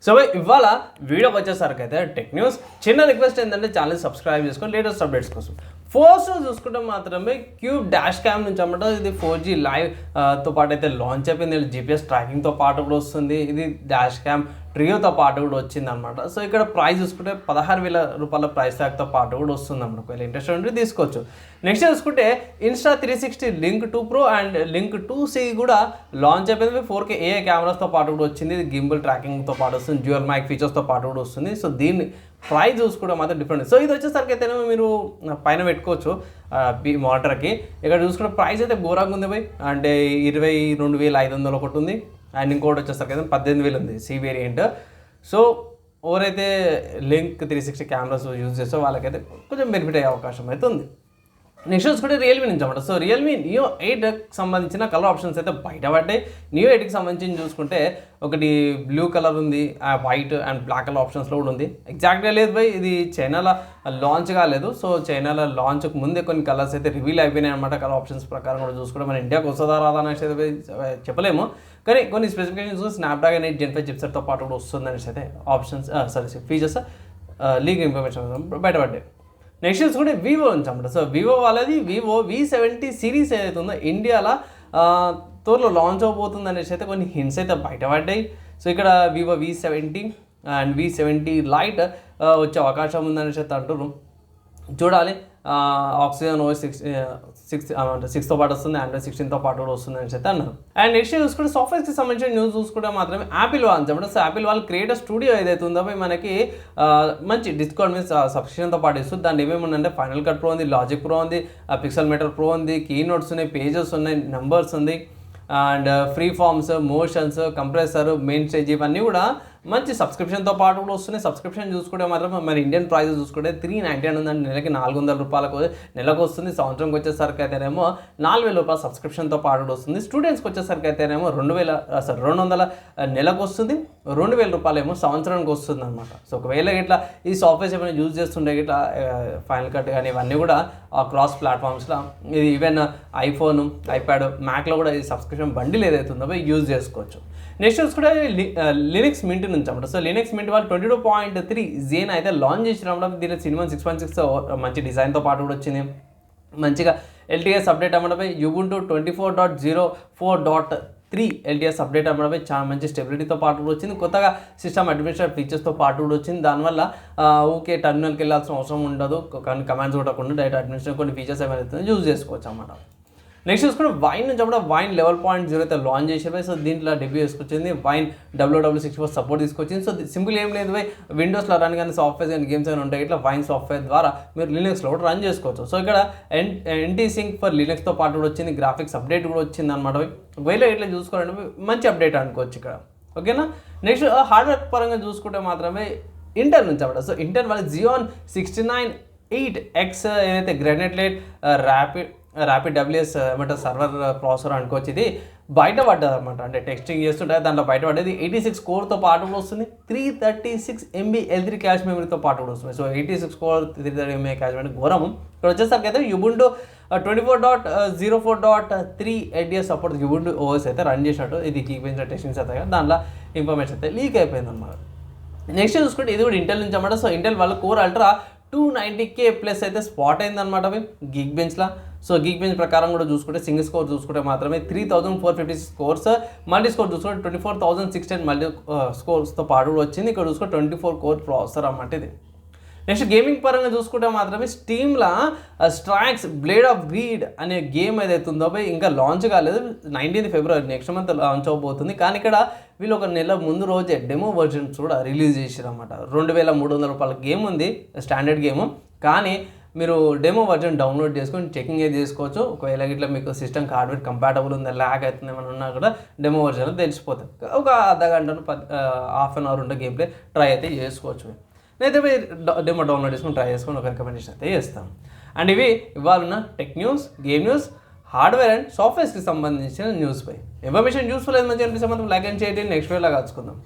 So ఇవాళ వీడియోకి వచ్చేసరికి అయితే టెక్ న్యూస్ చిన్న రిక్వెస్ట్ ఏంటంటే ఛానల్ సబ్స్క్రైబ్ చేసుకొని లేటెస్ట్ అప్డేట్స్ కోసం. ఫస్ట్ చూసుకుంటే మాత్రమే క్యూబ్ డాష్ క్యామ్ నుంచి అన్నమాట. ఇది 4G లైవ్ తో పాటు అయితే లాంచ్ అయిపోయింది. GPS ట్రాకింగ్తో పాటు కూడా వస్తుంది. ఇది డాష్ క్యామ్ ట్రియోతో పాటు కూడా వచ్చింది అనమాట. సో ఇక్కడ ప్రైస్ చూసుకుంటే 16,000 రూపాయల ప్రైస్ ట్యాగ్తో పాటు కూడా వస్తుంది అన్నమాట. ఒకవేళ ఇంట్రెస్ట్ ఉంటే తీసుకోవచ్చు. నెక్స్ట్ చూసుకుంటే Insta 360 link 2 Pro and link 2C కూడా లాంచ్ అయిపోయింది. 4K AI కెమెరాస్తో పాటు కూడా వచ్చింది. ఇది గింబల్ ట్రాకింగ్తో పాటు వస్తుంది. డ్యూయల్ మైక్ ఫీచర్స్తో పాటు కూడా వస్తుంది. సో దీన్ని ప్రైస్ చూసుకోవడం మాత్రం డిఫరెంట్. సో ఇది వచ్చేసరికి అయితేనే మీరు పైన పెట్టుకోవచ్చు మానిటర్కి. ఇక్కడ చూసుకుంటే ప్రైస్ అయితే ఘోరంగా ఉంది పోయి, అంటే 22,500 ఒకటి ఉంది. అండ్ ఇంకోటి వచ్చేసరికి అయితే 18,000 ఉంది సి వేరియంట్. సో ఎవరైతే లింక్ 360 కెమెరాస్ యూజ్ చేస్తే వాళ్ళకైతే కొంచెం బెనిఫిట్ అయ్యే అవకాశం అయితే ఉంది. నెక్స్ట్ చూసుకుంటే రియల్మీ నుంచి అన్నమాట. సో రియల్మీ నియో 8కి సంబంధించిన కలర్ ఆప్షన్స్ అయితే బయటపడ్డాయి. నియో 8కి సంబంధించి చూసుకుంటే ఒకటి బ్లూ కలర్ ఉంది, వైట్ అండ్ బ్లాక్ కలర్ ఆప్షన్స్లో కూడా ఉంది. ఎగ్జాక్ట్గా లేదు బై, ఇది చైనాలో లాంచ్ కాలేదు. సో చైనాలో లాంచ్కి ముందే కొన్ని కలర్స్ అయితే రివీల్ అయిపోయినాయి అనమాట. కలర్ ఆప్షన్స్ ప్రకారం కూడా చూసుకుంటే మన ఇండియాకి వస్తుందా రాదా అనేసి అయితే చెప్పలేము. కానీ కొన్ని స్పెసిఫికేషన్స్ స్నాప్డ్రాగన్ 8 Gen 5 చిప్సెట్తో పాటు కూడా వస్తుందనేసి అయితే ఆప్షన్స్ ఫీచర్స్ లీక్ ఇన్ఫర్మేషన్ బయటపడ్డాయి. నెక్స్ట్ చూసుకుంటే వివో నుంచి అన్నమాట. సో వివో వాళ్ళది వివో V70 సిరీస్ ఏదైతే ఉందో ఇండియాలో త్వరలో లాంచ్ అవబోతుంది అనేసి అయితే కొన్ని హింట్స్ అయితే బయటపడ్డాయి. సో ఇక్కడ Vivo V70 and V70 light వచ్చే అవకాశం ఉందనేసి అయితే అంటున్నారు. చూడాలి. ఆక్సిజన్ OS 6తో పాటు వస్తుంది, Android 16తో పాటు కూడా వస్తుంది అని చెప్పి అన్నారు. అండ్ నెక్స్ట్ చూసుకుంటే సాఫ్ట్వేర్స్కి సంబంధించిన న్యూస్ చూసుకుంటే మాత్రమే యాపిల్ వాళ్ళు చెప్పడం. సో యాపిల్ వాళ్ళు క్రియేటర్ స్టూడియో ఏదైతే ఉందో మనకి మంచి డిస్కౌంట్ మీద సబ్స్క్రిప్షన్తో పాటు ఇస్తుంది. దాన్ని ఏమేమి ఉందంటే ఫైనల్ కట్ ప్రో ఉంది, లాజిక్ ప్రో ఉంది, పిక్సెల్ మీటర్ ప్రో ఉంది, కీ నోట్స్ ఉన్నాయి, పేజెస్ ఉన్నాయి, నంబర్స్ ఉంది, and free forms, Motions, Compressor, MainStage ఇవన్నీ కూడా మంచి సబ్స్క్రిప్షన్తో పాటు కూడా వస్తున్నాయి. సబ్స్క్రిప్షన్ చూసుకుంటే మాత్రం మరి ఇండియన్ ప్రైస్ చూసుకుంటే 399 ఉందండి. నెలకి 400 రూపాయలకు నెలకు వస్తుంది. సంవత్సరంకి వచ్చేసరికి అయితేనేమో 4,000 రూపాయల సబ్స్క్రిప్షన్తో పాటు కూడా వస్తుంది. స్టూడెంట్స్కి వచ్చేసరికి అయితేనేమో 200 నెలకు వస్తుంది, 2,000 రూపాయలు ఏమో సంవత్సరానికి వస్తుంది అనమాట. సో ఒకవేళ ఇట్లా ఈ సాఫ్ట్వేర్స్ ఏమైనా యూజ్ చేస్తుండే ఇట్లా ఫైనల్ కట్ కానీ ఇవన్నీ కూడా క్రాస్ ప్లాట్ఫామ్స్లో ఇది ఈవెన్ ఐఫోన్, ఐప్యాడ్, మ్యాక్లో కూడా ఈ సబ్స్క్రిప్షన్ బండిల్ ఏదైతే ఉందో యూజ్ చేసుకోవచ్చు. నెక్స్ట్ చూసుకుంటే లినక్స్ మింట్ నుంచి అన్నమాట. సో లినక్స్ మింట్ వాళ్ళు 22.3 Zen అయితే లాంచ్ చేసినప్పుడు దీని సినిమా 6.6 మంచి డిజైన్తో పాటు కూడా వచ్చింది. మంచిగా LTS అప్డేట్ అమ్మడంపై యుబుంటు 24.04.3 LTS అప్డేట్ అమ్మడంపై చాలా మంచి స్టెబిలిటీతో పాటు కూడా వచ్చింది. కొత్తగా సిస్టమ్ అడ్మినిస్ట్రేటర్ ఫీచర్స్తో పాటు కూడా వచ్చింది. దానివల్ల ఓకే టర్మినల్కి వెళ్ళాల్సిన అవసరం ఉండదు. కానీ కమాండ్స్ కొట్టకుండా డైరెక్ట్ అడ్మినిస్ట్రేషన్ కొన్ని ఫీచర్స్ ఏమైతే యూజ్ చేసుకోవచ్చు అన్నమాట. నెక్స్ట్ చూసుకుంటే వైన్ నుంచి అప్పుడు వైన్ 11.0 అయితే లాంచ్ చేసేవి. సో దీంట్లో డెబ్యూ చేసుకొచ్చింది. వైన్ WW64 సపోర్ట్ తీసుకొచ్చింది. సో సింపుల్ ఏం లేదు, విండోస్లో రన్ కానీ సాఫ్ట్వేర్ కానీ గేమ్స్ కానీ ఉంటాయి. ఇట్లా వైన్ సాఫ్ట్వేర్ ద్వారా మీరు లినక్స్లో కూడా రన్ చేసుకోవచ్చు. సో ఇక్కడ NT Sync ఫర్ లినక్స్తో పాటు కూడా వచ్చింది. గ్రాఫిక్స్ అప్డేట్ కూడా వచ్చింది అనమాట. ఒకవేళ ఇట్లా చూసుకోవాలంటే మంచి అప్డేట్ అనుకోవచ్చు ఇక్కడ. ఓకేనా. నెక్స్ట్ హార్డ్వేర్ పరంగా చూసుకుంటే మాత్రమే ఇంటెల్ నుంచి అన్నమాట. సో ఇంటెల్ వాళ్ళ Xeon 6908X ఏదైతే గ్రానైట్ ర్యాపిడ్ WS ఏమంటారు సర్వర్ ప్రాసెసర్ అనుకోవచ్చు. ఇది బయటపడ్డది అనమాట. అంటే టెక్స్టింగ్ చేస్తుంటే దాంట్లో బయటపడ్డది 86 కోర్తో పాటు కూడా వస్తుంది. 336 MB L3 క్యాష్ మెమరీతో పాటు కూడా వస్తుంది. So 86 core 330 MB cache memory ఘోరము. ఇక్కడ వచ్చేసరికి అయితే Ubuntu 24.04.3 LTS support Ubuntu OS అయితే రన్ చేసినట్టు ఇది గీక్బెంచ్ టెస్టింగ్స్ అయితే దాంట్లో ఇన్ఫర్మేషన్ అయితే లీక్ అయిపోయింది అనమాట. నెక్స్ట్ చూసుకుంటే ఇది కూడా ఇంటెల్ నుంచి అన్నమాట. సో ఇంటెల్ వాళ్ళ కోర్ అల్ట్రా 290K ప్లస్ అయితే స్పాట్ అయిందనమాట గీక్ బెంచ్లో. సో గీక్ బెంచ్ ప్రకారం కూడా చూసుకుంటే సింగిల్ స్కోర్ చూసుకుంటే మాత్రమే 3,456 స్కోర్స్, మల్టీ స్కోర్ చూసుకుంటే 24,610 మల్టీ స్కోర్స్తో పాటు కూడా వచ్చింది. ఇక్కడ చూసుకుంటే 24 కోర్ ప్రాసెసర్ అన్నమాట ఇది. నెక్స్ట్ గేమింగ్ పరంగా చూసుకుంటే మాత్రమే స్టీమ్లో స్ట్రాక్స్ బ్లేడ్ ఆఫ్ గ్రీడ్ అనే గేమ్ ఏదైతే ఉందో ఇంకా లాంచ్ కాలేదు. 19th February next month launch అవబోతుంది. కానీ ఇక్కడ వీళ్ళు ఒక నెల ముందు రోజే డెమో వర్జన్స్ కూడా రిలీజ్ చేసారు అన్నమాట. 2,300 రూపాయల గేమ్ ఉంది, స్టాండర్డ్ గేమ్. కానీ మీరు డెమో వర్జన్ డౌన్లోడ్ చేసుకొని చెకింగ్ అయితే చేసుకోవచ్చు. ఒకవేళ ఇట్లా మీకు సిస్టమ్ హార్డ్వేర్ కంపాటబుల్ ఉందా, ల్యాగ్ అవుతుంది ఏమైనా ఉన్నా కూడా డెమో వర్జన్ తెలిసిపోతుంది. ఒక అర్ధగంటను 1/2 hour ఉంటే గేమ్ ప్లే ట్రై అయితే చేసుకోవచ్చు. నేనైతే డెమో డౌన్లోడ్ చేసుకొని ట్రై చేసుకొని ఒక రికమెండేషన్ అయితే చేస్తాను. అండ్ ఇవి ఇవాళ tech news, game news, hardware and సాఫ్ట్వేర్స్కి సంబంధించిన న్యూస్ పై ఇన్ఫర్మేషన్ యూస్ఫుల్ అయితే మంచిగా అనిపిస్తే మాత్రం లైక్ అండ్ చేయండి. నెక్స్ట్ వీడియోలో కలుసుకుందాం.